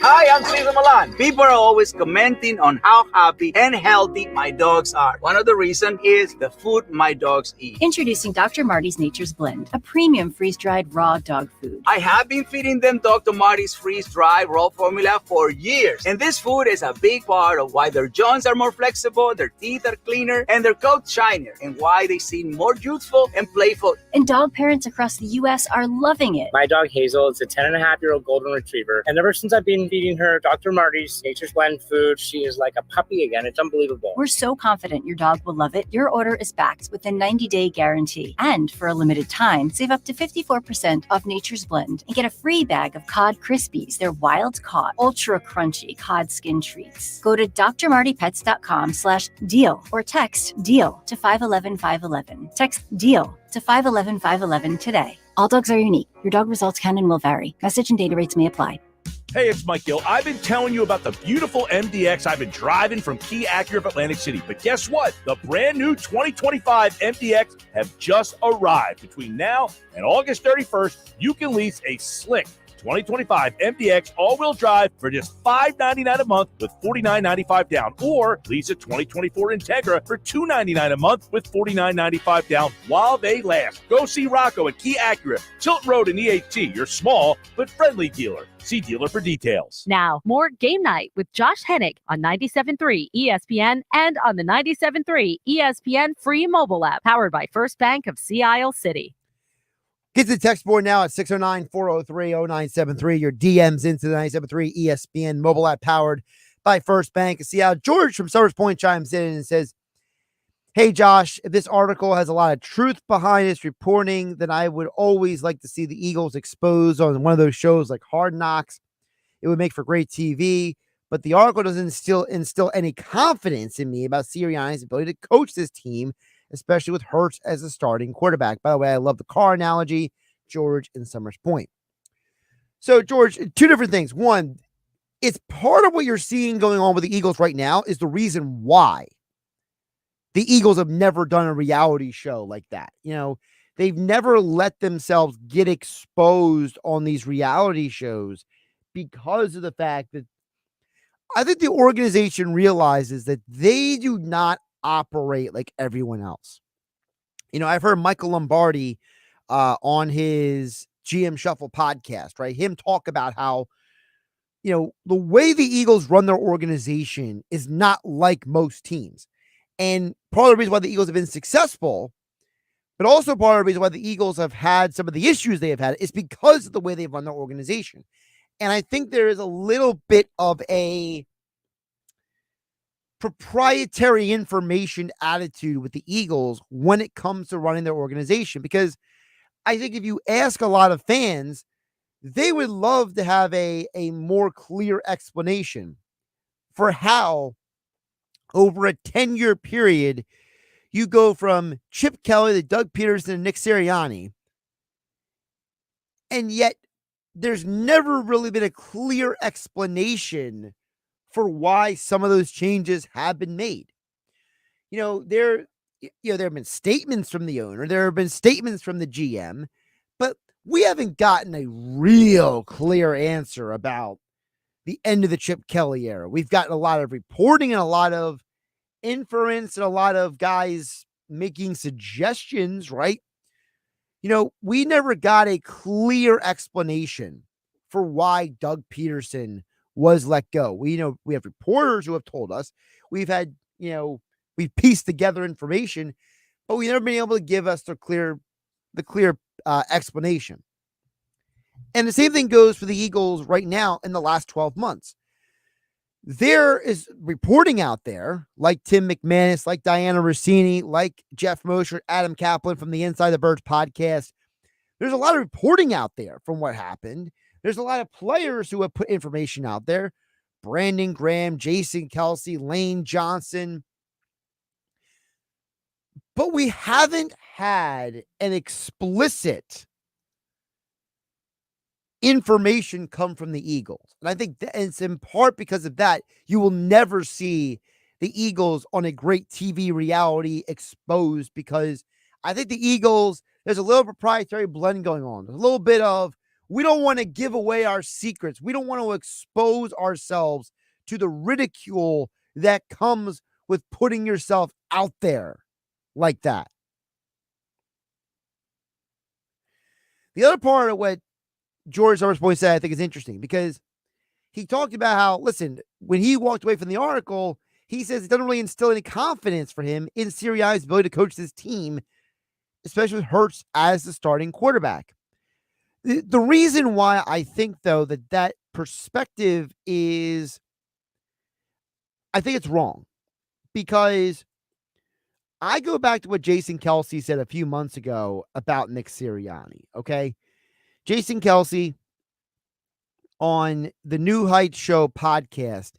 Hi, I'm Cesar Milan. People are always commenting on how happy and healthy my dogs are. One of the reasons is the food my dogs eat.
Introducing Dr. Marty's Nature's Blend, a premium freeze-dried raw dog food.
I have been feeding them Dr. Marty's freeze-dried raw formula for years. And this food is a big part of why their joints are more flexible, their teeth are cleaner, and their coats shinier, and why they seem more youthful and playful.
And dog parents across the U.S. are loving it.
My dog Hazel is a 10-and-a-half-year-old golden retriever. And ever since I've been feeding her Dr. Marty's Nature's Blend food, she is like a puppy again. It's unbelievable.
We're so confident your dog will love it. Your order is backed with a 90-day guarantee. And for a limited time, save up to 54% off Nature's Blend and get a free bag of Cod Krispies. They're wild caught, ultra crunchy cod skin treats. Go to drmartypets.com/deal or text DEAL to 511-511. Text DEAL to 511-511 today. All dogs are unique. Your dog results can and will vary. Message and data rates may apply.
Hey, it's Mike Gill. I've been telling you about the beautiful MDX I've been driving from Key Acura of Atlantic City. But guess what? The brand new 2025 MDX have just arrived. Between now and August 31st, you can lease a slick 2025 MDX all-wheel drive for just $599 a month with $49.95 down, or lease a 2024 Integra for $299 a month with $49.95 down while they last. Go see Rocco at Key Acura, Tilton Road in EAT, your small but friendly dealer. See dealer for details.
Now, more Game Night with Josh Hennick on 97.3 ESPN and on the 97.3 ESPN free mobile app, powered by First Bank of Sea Isle City.
Get to the text board now at 609-403-0973. Your DMs into the 97.3 ESPN mobile app powered by First Bank. See how George from Summers Point chimes in and says, hey, Josh, if this article has a lot of truth behind its reporting, then I would always like to see the Eagles exposed on one of those shows like Hard Knocks. It would make for great TV, but the article doesn't instill any confidence in me about Sirianni's ability to coach this team, especially with Hurts as a starting quarterback. By the way, I love the car analogy, George in Summers Point. So, George, two different things. One, it's part of what you're seeing going on with the Eagles right now is the reason why the Eagles have never done a reality show like that. You know, they've never let themselves get exposed on these reality shows because of the fact that I think the organization realizes that they do not operate like everyone else. You know, I've heard Michael Lombardi on his GM Shuffle podcast, right? Him talk about how, you know, the way the Eagles run their organization is not like most teams. And part of the reason why the Eagles have been successful, but also part of the reason why the Eagles have had some of the issues they have had is because of the way they've run their organization. And I think there is a little bit of a proprietary information attitude with the Eagles when it comes to running their organization, because I think if you ask a lot of fans, they would love to have a more clear explanation for how over a 10-year period you go from Chip Kelly to Doug Peterson and Nick Sirianni, and yet there's never really been a clear explanation for why some of those changes have been made. You know, there have been statements from the owner, there have been statements from the GM, but we haven't gotten a real clear answer about the end of the Chip Kelly era. We've gotten a lot of reporting and a lot of inference and a lot of guys making suggestions, right? You know, we never got a clear explanation for why Doug Peterson was let go. We have reporters who have told us. We've had, we've pieced together information, but we've never been able to give us the clear explanation. And the same thing goes for the Eagles right now in the last 12 months. There is reporting out there like Tim McManus, like Diana Rossini, like Jeff Mosher, Adam Kaplan from the Inside the Birds podcast. There's a lot of reporting out there from what happened. There's a lot of players who have put information out there. Brandon Graham, Jason Kelsey, Lane Johnson. But we haven't had an explicit information come from the Eagles. And I think it's in part because of that, you will never see the Eagles on a great TV reality exposed, because I think the Eagles, there's a little proprietary blend going on. There's a little bit of, We don't want to give away our secrets. We don't want to expose ourselves to the ridicule that comes with putting yourself out there like that. The other part of what George Summerspoint said, I think, is interesting because he talked about how, listen, when he walked away from the article, he says it doesn't really instill any confidence for him in Sirianni's ability to coach this team, especially with Hurts as the starting quarterback. The reason why I think, though, that perspective is, I think it's wrong, because I go back to what Jason Kelsey said a few months ago about Nick Sirianni, okay? Jason Kelsey on the New Heights Show podcast,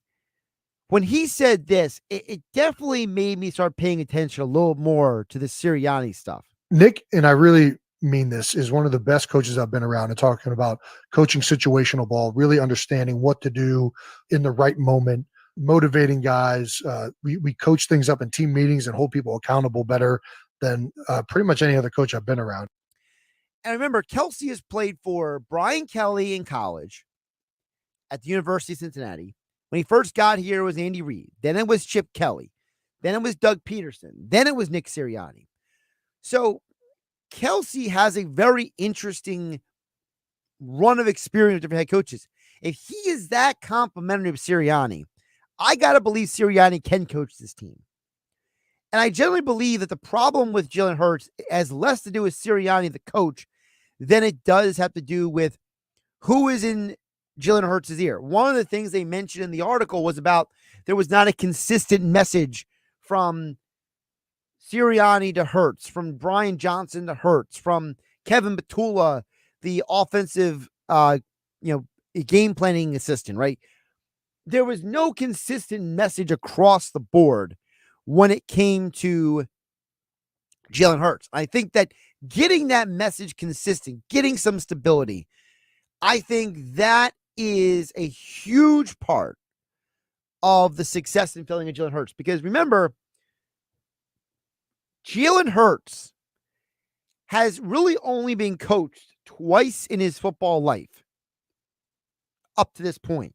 when he said this, it definitely made me start paying attention a little more to the Sirianni stuff.
Nick, and I really mean this, is one of the best coaches I've been around, and talking about coaching situational ball, really understanding what to do in the right moment, motivating guys. We coach things up in team meetings and hold people accountable better than pretty much any other coach I've been around.
And remember, Kelsey has played for Brian Kelly in college at the University of Cincinnati. When he first got here, it was Andy Reid. Then it was Chip Kelly. Then it was Doug Peterson. Then it was Nick Sirianni. So Kelsey has a very interesting run of experience with different head coaches. If he is that complimentary of Sirianni, I got to believe Sirianni can coach this team. And I generally believe that the problem with Jalen Hurts has less to do with Sirianni, the coach, than it does have to do with who is in Jalen Hurts' ear. One of the things they mentioned in the article was about there was not a consistent message from Sirianni to Hurts, from Brian Johnson to Hurts, from Kevin Batula, the offensive game planning assistant, right? There was no consistent message across the board when it came to Jalen Hurts. I think that getting that message consistent, getting some stability, I think that is a huge part of the success in filling in Jalen Hurts. Because remember, Jalen Hurts has really only been coached twice in his football life up to this point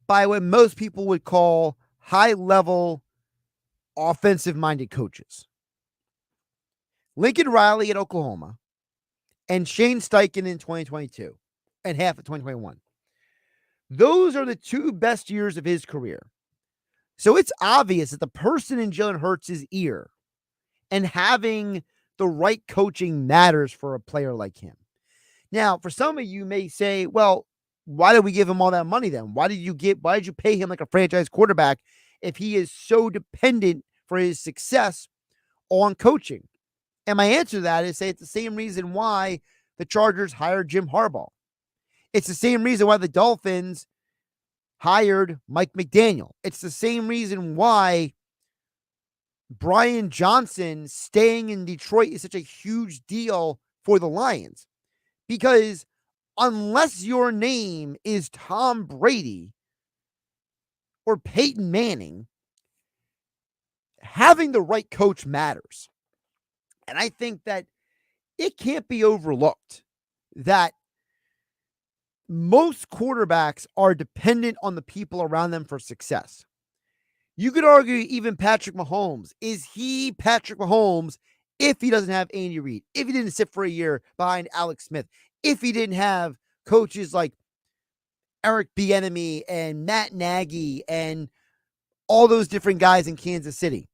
by what most people would call high-level offensive-minded coaches. Lincoln Riley at Oklahoma and Shane Steichen in 2022 and half of 2021. Those are the two best years of his career. So it's obvious that the person in Jalen Hurts' ear and having the right coaching matters for a player like him. Now, for some of you may say, well, why did we give him all that money then? Why did you pay him like a franchise quarterback if he is so dependent for his success on coaching? And my answer to that is say it's the same reason why the Chargers hired Jim Harbaugh. It's the same reason why the Dolphins hired Mike McDaniel. It's the same reason why Brian Johnson staying in Detroit is such a huge deal for the Lions. Because unless your name is Tom Brady or Peyton Manning, having the right coach matters. And I think that it can't be overlooked that most quarterbacks are dependent on the people around them for success. You could argue even Patrick Mahomes. Is he Patrick Mahomes if he doesn't have Andy Reid? If he didn't sit for a year behind Alex Smith? If he didn't have coaches like Eric Bieniemy and Matt Nagy and all those different guys in Kansas City?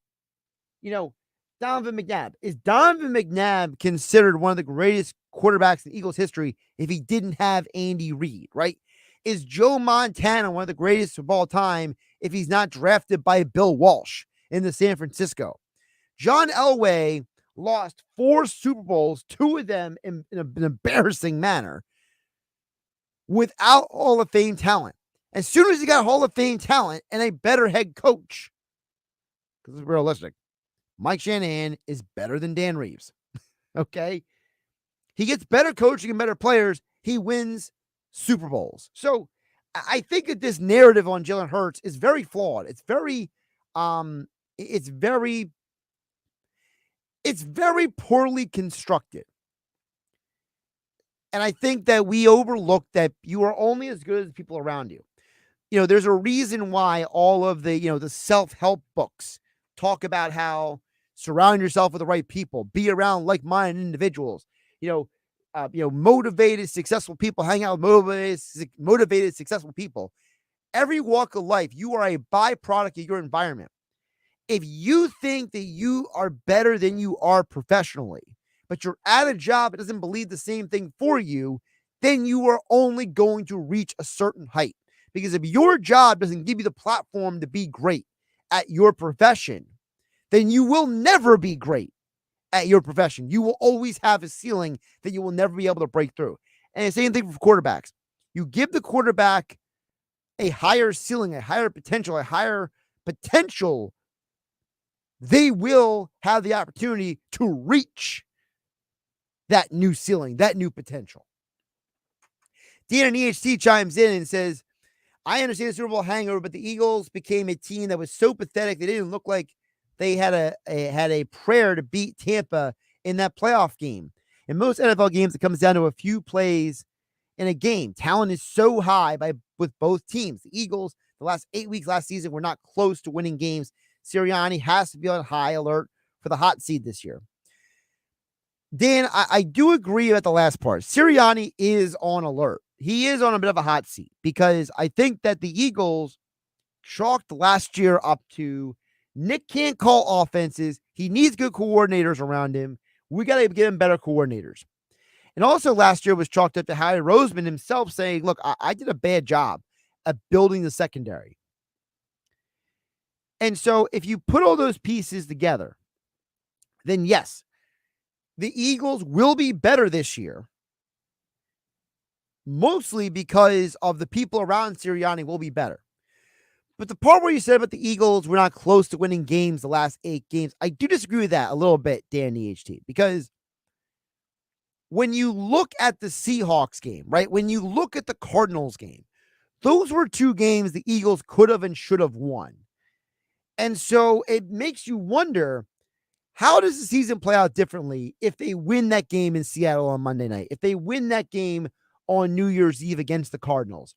Donovan McNabb. Is Donovan McNabb considered one of the greatest quarterbacks in Eagles history if he didn't have Andy Reid, right? Is Joe Montana one of the greatest of all time if he's not drafted by Bill Walsh in the San Francisco? John Elway lost 4 Super Bowls, 2 of them in an embarrassing manner, without Hall of Fame talent. As soon as he got Hall of Fame talent and a better head coach, because it's realistic, Mike Shanahan is better than Dan Reeves. Okay? He gets better coaching and better players. He wins Super Bowls. So I think that this narrative on Jalen Hurts is very flawed. It's very poorly constructed. And I think that we overlook that you are only as good as the people around you. There's a reason why all of the, the self-help books talk about how surround yourself with the right people, be around like-minded individuals, motivated, successful people, hang out with motivated, successful people. Every walk of life, you are a byproduct of your environment. If you think that you are better than you are professionally, but you're at a job that doesn't believe the same thing for you, then you are only going to reach a certain height. Because if your job doesn't give you the platform to be great at your profession, then you will never be great at your profession. You will always have a ceiling that you will never be able to break through. And the same thing for quarterbacks. You give the quarterback a higher ceiling, a higher potential, they will have the opportunity to reach that new ceiling, that new potential. Dan EHT chimes in and says, I understand the Super Bowl hangover, but the Eagles became a team that was so pathetic they didn't look like they had a prayer to beat Tampa in that playoff game. In most NFL games, it comes down to a few plays in a game. Talent is so high with both teams. The Eagles, the last 8 weeks last season, were not close to winning games. Sirianni has to be on high alert for the hot seat this year. Dan, I do agree about the last part. Sirianni is on alert. He is on a bit of a hot seat because I think that the Eagles chalked last year up to Nick can't call offenses. He needs good coordinators around him. We got to get him better coordinators. And also last year was chalked up to Howie Roseman himself saying, look, I did a bad job at building the secondary. And so if you put all those pieces together, then yes, the Eagles will be better this year, mostly because of the people around Sirianni will be better. But the part where you said about the Eagles, we're not close to winning games the last 8 games, I do disagree with that a little bit, Dan EHT, because when you look at the Seahawks game, right, when you look at the Cardinals game, those were 2 games the Eagles could have and should have won. And so it makes you wonder, how does the season play out differently if they win that game in Seattle on Monday night? If they win that game on New Year's Eve against the Cardinals?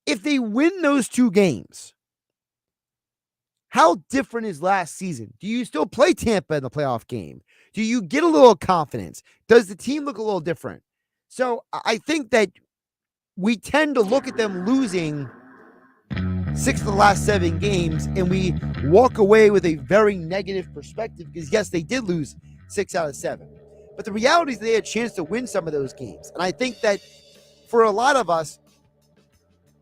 If they win those 2 games, how different is last season? Do you still play Tampa in the playoff game? Do you get a little confidence? Does the team look a little different? So I think that we tend to look at them losing 6 of the last 7 games, and we walk away with a very negative perspective because, yes, they did lose 6 out of 7. But the reality is they had a chance to win some of those games. And I think that for a lot of us,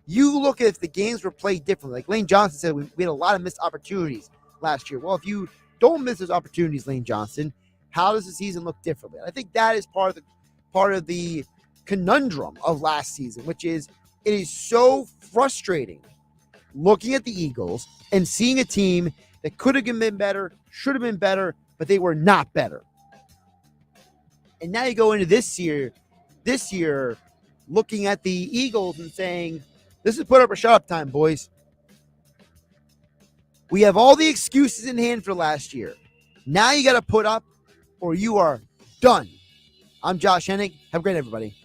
you look at if the games were played differently. Like Lane Johnson said, we had a lot of missed opportunities last year. Well, if you don't miss those opportunities, Lane Johnson, how does the season look differently? I think that is part of the conundrum of last season, which is it is so frustrating looking at the Eagles and seeing a team that could have been better, should have been better, but they were not better. And now you go into this year looking at the Eagles and saying, this is put up or shut up time, boys. We have all the excuses in hand for last year. Now you got to put up or you are done. I'm Josh Hennig. Have a great night, everybody.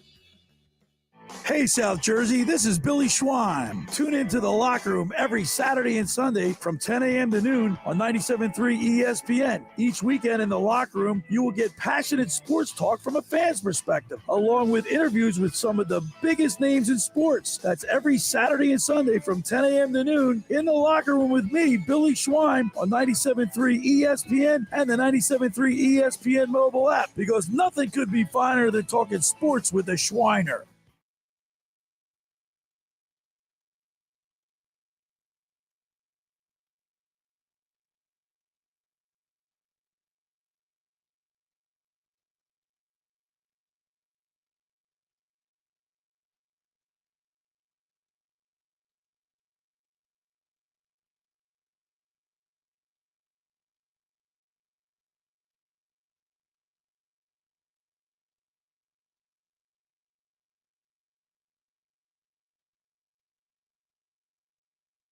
Hey, South Jersey, this is Billy Schwein. Tune into The Locker Room every Saturday and Sunday from 10 a.m. to noon on 97.3 ESPN. Each weekend in The Locker Room, you will get passionate sports talk from a fan's perspective, along with interviews with some of the biggest names in sports. That's every Saturday and Sunday from 10 a.m. to noon in The Locker Room with me, Billy Schwein, on 97.3 ESPN and the 97.3 ESPN mobile app, because nothing could be finer than talking sports with the Schweiner.